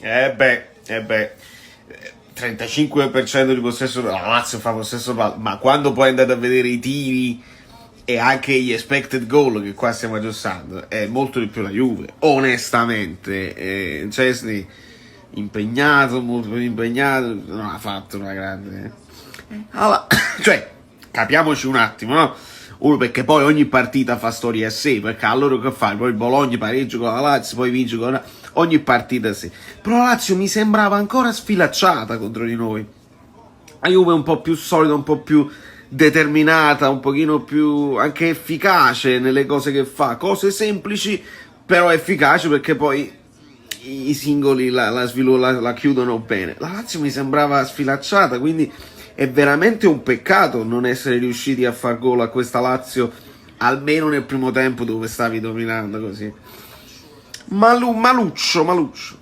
35% di possesso, la Lazio fa possesso palla, ma quando poi andate a vedere i tiri e anche gli expected goal, che qua stiamo aggiustando, è molto di più la Juve, onestamente. Szczęsny impegnato, molto più impegnato, non ha fatto una grande... Allora, cioè, capiamoci un attimo, no? Uno, perché poi ogni partita fa storia a sé, perché allora che fai? Poi il Bologna pareggia con la Lazio, poi vince con la... ogni partita a sé. Però la Lazio mi sembrava ancora sfilacciata contro di noi. La Juve è un po' più solida, un po' più determinata, un pochino più anche efficace nelle cose che fa, cose semplici però efficaci, perché poi i singoli la chiudono bene. La Lazio mi sembrava sfilacciata, quindi è veramente un peccato non essere riusciti a far gol a questa Lazio, almeno nel primo tempo dove stavi dominando così. Maluccio.